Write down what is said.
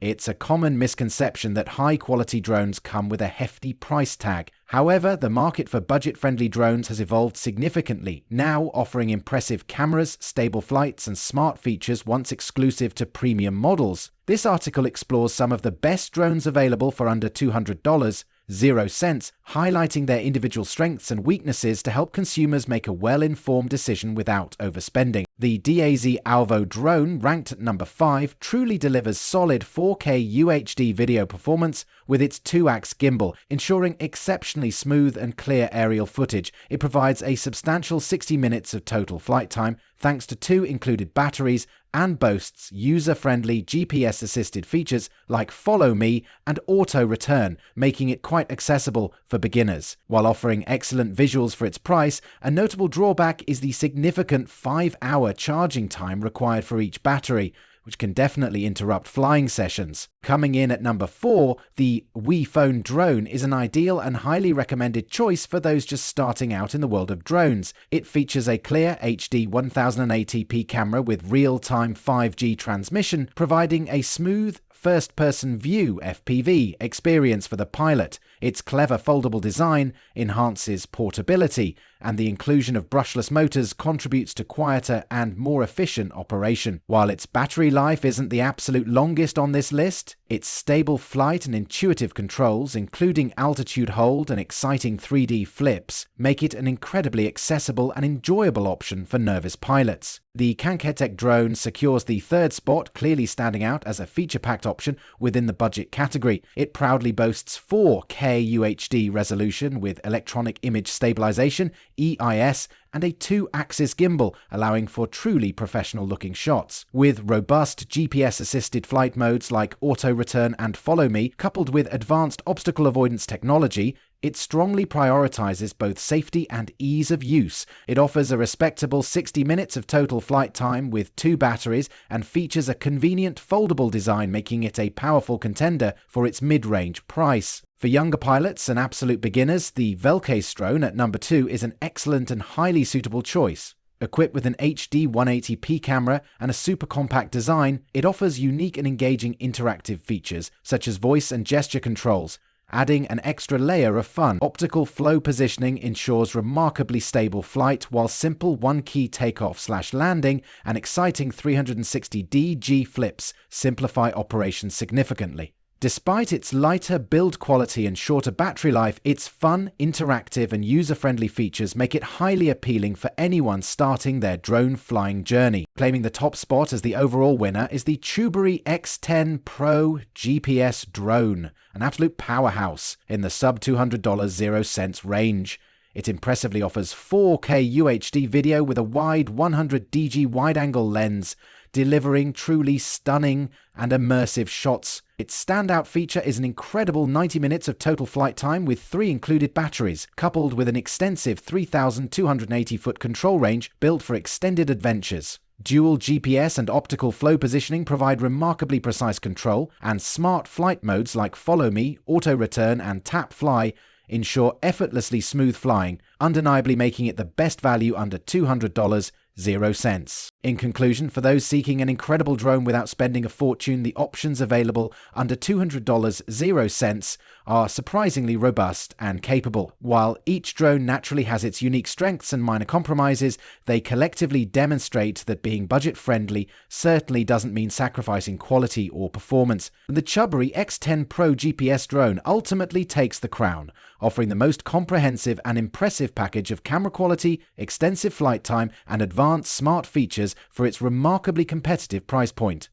It's a common misconception that high-quality drones come with a hefty price tag. However, the market for budget-friendly drones has evolved significantly, now offering impressive cameras, stable flights, and smart features once exclusive to premium models. This article explores some of the best drones available for under $200, 0 cents, highlighting their individual strengths and weaknesses to help consumers make a well-informed decision without overspending. The DAZ Alvo drone, ranked at number 5, truly delivers solid 4K UHD video performance with its 2-ax gimbal, ensuring exceptionally smooth and clear aerial footage. It provides a substantial 60 minutes of total flight time, thanks to 2 included batteries, and boasts user-friendly GPS-assisted features like Follow Me and Auto Return, making it quite accessible for beginners. While offering excellent visuals for its price, a notable drawback is the significant 5-hour charging time required for each battery, which can definitely interrupt flying sessions. Coming in at number 4, the WePhone drone is an ideal and highly recommended choice for those just starting out in the world of drones. It features a clear HD 1080p camera with real-time 5G transmission, providing a smooth first-person view (FPV) experience for the pilot. Its clever foldable design enhances portability, and the inclusion of brushless motors contributes to quieter and more efficient operation. While its battery life isn't the absolute longest on this list, its stable flight and intuitive controls, including altitude hold and exciting 3D flips, make it an incredibly accessible and enjoyable option for nervous pilots. The Kanketek drone secures the 3rd spot, clearly standing out as a feature-packed option within the budget category. It proudly boasts 4K UHD resolution with electronic image stabilization, EIS, and a 2-axis gimbal, allowing for truly professional-looking shots. With robust GPS-assisted flight modes like Auto Return and Follow Me, coupled with advanced obstacle avoidance technology, it strongly prioritizes both safety and ease of use. It offers a respectable 60 minutes of total flight time with 2 batteries and features a convenient foldable design, making it a powerful contender for its mid-range price. For younger pilots and absolute beginners, the Velcase drone at number 2 is an excellent and highly suitable choice. Equipped with an HD 180p camera and a super compact design, it offers unique and engaging interactive features such as voice and gesture controls, adding an extra layer of fun. Optical flow positioning ensures remarkably stable flight, while simple one-key takeoff/landing and exciting 360° G flips simplify operations significantly. Despite its lighter build quality and shorter battery life, its fun, interactive, and user-friendly features make it highly appealing for anyone starting their drone flying journey. Claiming the top spot as the overall winner is the Toomanyaccessories X10 Pro GPS drone, an absolute powerhouse in the sub $200 0 cents range. It impressively offers 4K UHD video with a wide 100DG wide-angle lens, delivering truly stunning and immersive shots. Its standout feature is an incredible 90 minutes of total flight time with 3 included batteries, coupled with an extensive 3,280-foot control range built for extended adventures. Dual GPS and optical flow positioning provide remarkably precise control, and smart flight modes like Follow Me, Auto Return, and Tap Fly ensure effortlessly smooth flying, undeniably making it the best value under $200, 0 cents. In conclusion, for those seeking an incredible drone without spending a fortune, the options available under $200, 0 cents are surprisingly robust and capable. While each drone naturally has its unique strengths and minor compromises, they collectively demonstrate that being budget-friendly certainly doesn't mean sacrificing quality or performance. The Toomanyaccessories X10 Pro GPS drone ultimately takes the crown, offering the most comprehensive and impressive package of camera quality, extensive flight time, and advanced smart features for its remarkably competitive price point.